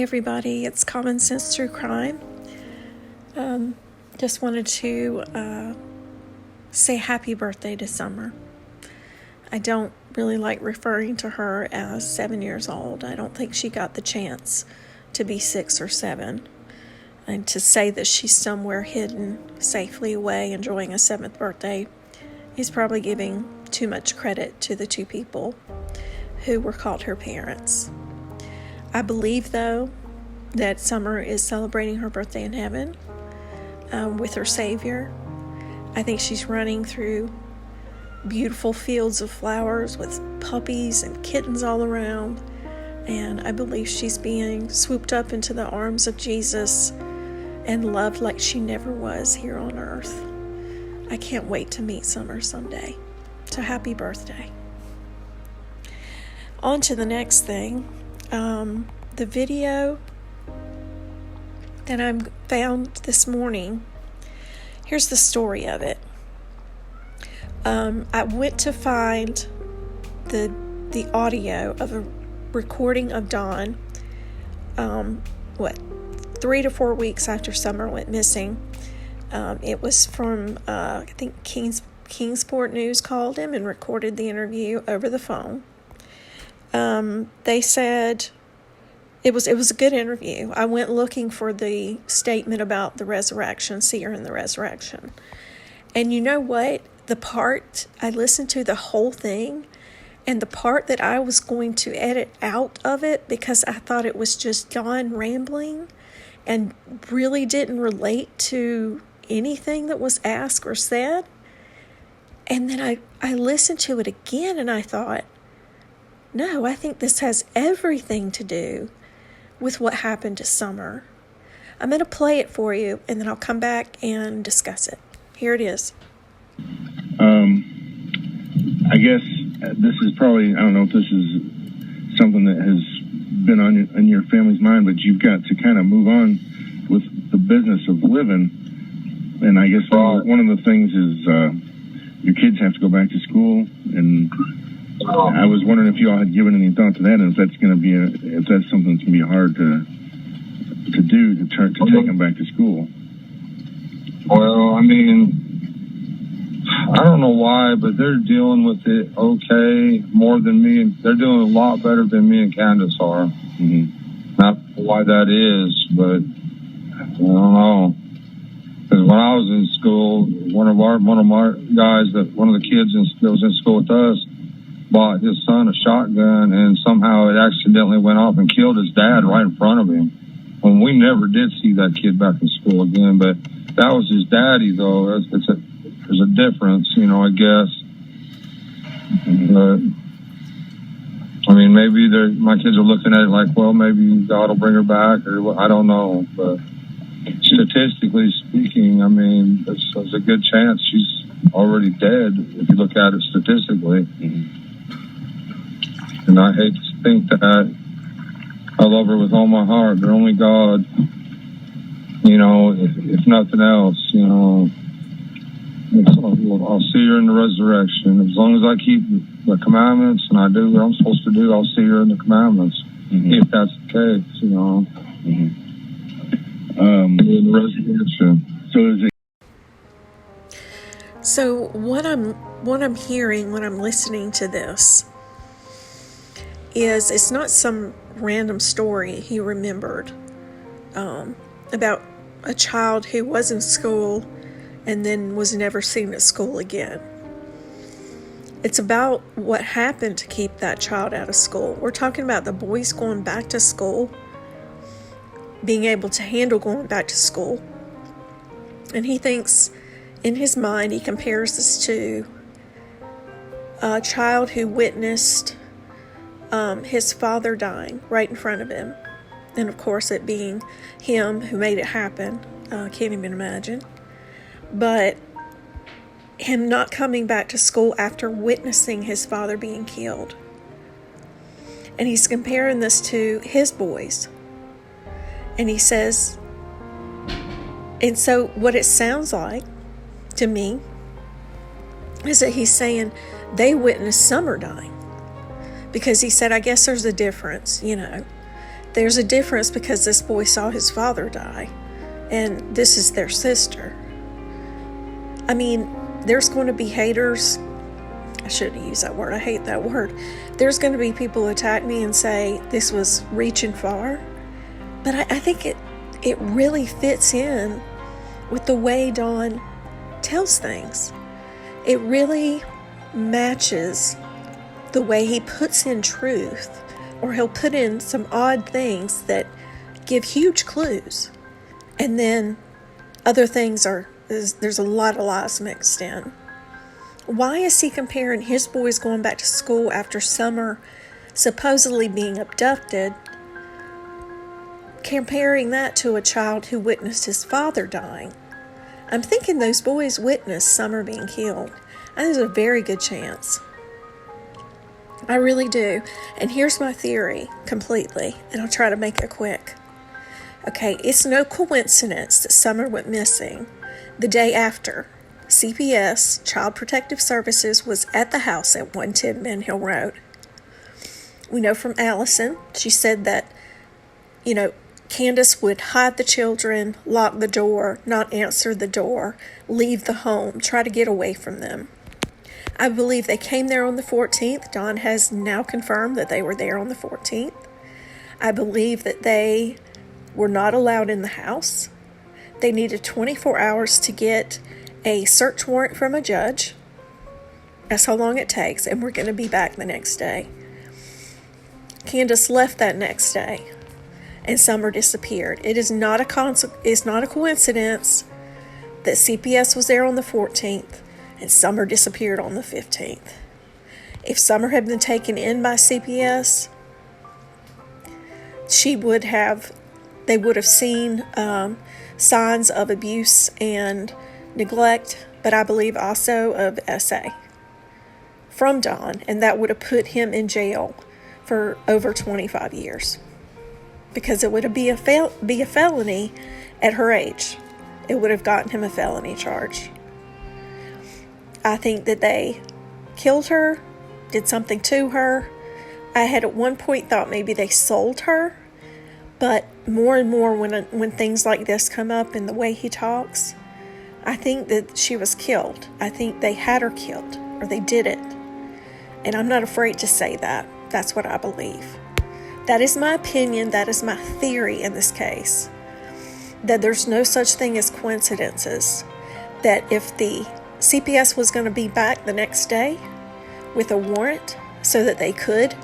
everybody, it's Common Sense Through Crime. Just wanted to say happy birthday to Summer. I don't really like referring to her as 7 years old. I don't think she got the chance to be 6 or 7. And to say that she's somewhere hidden, safely away, enjoying a 7th birthday is probably giving too much credit to the two people who were called her parents. I believe, though, that Summer is celebrating her birthday in heaven with her Savior. I think she's running through beautiful fields of flowers with puppies and kittens all around. And I believe she's being swooped up into the arms of Jesus and loved like she never was here on earth. I can't wait to meet Summer someday. So happy birthday. On to the next thing. The video that I found this morning, here's the story of it. I went to find the audio of a recording of Dawn, 3 to 4 weeks after Summer went missing. It was from, I think Kingsport News called him and recorded the interview over the phone. They said it was a good interview. I went looking for the statement about the resurrection, seer and the resurrection. And you know what? The part, I listened to the whole thing, and the part that I was going to edit out of it because I thought it was just Dawn rambling and really didn't relate to anything that was asked or said. And then I listened to it again and I thought, no, I think this has everything to do with what happened to Summer. I'm going to play it for you and then I'll come back and discuss it. Here it is. I guess this is probably, I don't know if this is something that has been on your family's mind, but you've got to kind of move on with the business of living. And I guess one of the things is your kids have to go back to school, and I was wondering if you all had given any thought to that, and if that's going to be if that's something that's going to be hard to do to take them back to school. Well, I mean, I don't know why, but they're dealing with it okay more than me, and they're doing a lot better than me and Candus are. Mm-hmm. Not why that is, but I don't know. Because when I was in school, one of our guys, one of the kids that was in school with us, bought his son a shotgun, and somehow it accidentally went off and killed his dad right in front of him. And we never did see that kid back in school again, but that was his daddy, though. There's a difference, I guess. But, I mean, maybe my kids are looking at it like, well, maybe God will bring her back, or I don't know. But statistically speaking, I mean, there's a good chance she's already dead if you look at it statistically. Mm-hmm. And I hate to think that. I love her with all my heart, but only God, if nothing else, I'll see her in the resurrection. As long as I keep the commandments and I do what I'm supposed to do, I'll see her in the commandments. Mm-hmm. If that's the case, Mm-hmm. In the resurrection. So what I'm hearing when I'm listening to this is it's not some random story he remembered about a child who was in school and then was never seen at school again. It's about what happened to keep that child out of school. We're talking about the boys going back to school, being able to handle going back to school. And he thinks, in his mind, he compares this to a child who witnessed his father dying right in front of him. And of course, it being him who made it happen. Can't even imagine. But him not coming back to school after witnessing his father being killed. And he's comparing this to his boys. And he says, and so what it sounds like to me is that he's saying they witnessed Summer dying. Because he said, I guess there's a difference, there's a difference because this boy saw his father die, and this is their sister. I mean, there's going to be haters. I shouldn't use that word. I hate that word. There's going to be people who attack me and say this was reaching far. But I think it really fits in with the way Don tells things. It really matches the way he puts in truth, or he'll put in some odd things that give huge clues. And then other things there's a lot of lies mixed in. Why is he comparing his boys going back to school after Summer supposedly being abducted, comparing that to a child who witnessed his father dying? I'm thinking those boys witnessed Summer being killed. And there's a very good chance. I really do. And here's my theory completely, and I'll try to make it quick. Okay, it's no coincidence that Summer went missing the day after CPS, Child Protective Services, was at the house at 110 Ben Hill Road. We know from Allison, she said that, Candus would hide the children, lock the door, not answer the door, leave the home, try to get away from them. I believe they came there on the 14th. Don has now confirmed that they were there on the 14th. I believe that they were not allowed in the house. They needed 24 hours to get a search warrant from a judge. That's how long it takes, and we're going to be back the next day. Candus left that next day, and Summer disappeared. It's not a coincidence that CPS was there on the 14th and Summer disappeared on the 15th. If Summer had been taken in by CPS, they would have seen signs of abuse and neglect, but I believe also of SA from Don, and that would have put him in jail for over 25 years because it would be a felony at her age. It would have gotten him a felony charge. I think that they killed her, did something to her. I had at one point thought maybe they sold her, but more and more when things like this come up in the way he talks, I think that she was killed. I think they had her killed, or they did it. And I'm not afraid to say that. That's what I believe. That is my opinion. That is my theory in this case. That there's no such thing as coincidences. That if the CPS was going to be back the next day with a warrant so that they could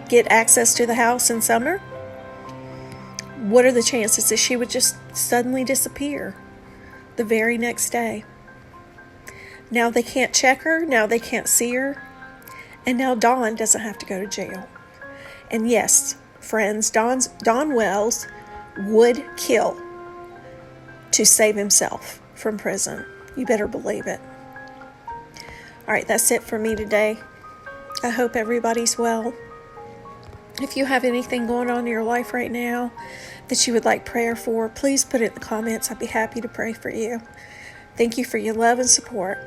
get access to the house in Summer, what are the chances that she would just suddenly disappear the very next day? Now they can't check her. Now they can't see her. And now Don doesn't have to go to jail. And yes, friends, Don Wells would kill to save himself from prison. You better believe it. All right, that's it for me today. I hope everybody's well. If you have anything going on in your life right now that you would like prayer for, please put it in the comments. I'd be happy to pray for you. Thank you for your love and support.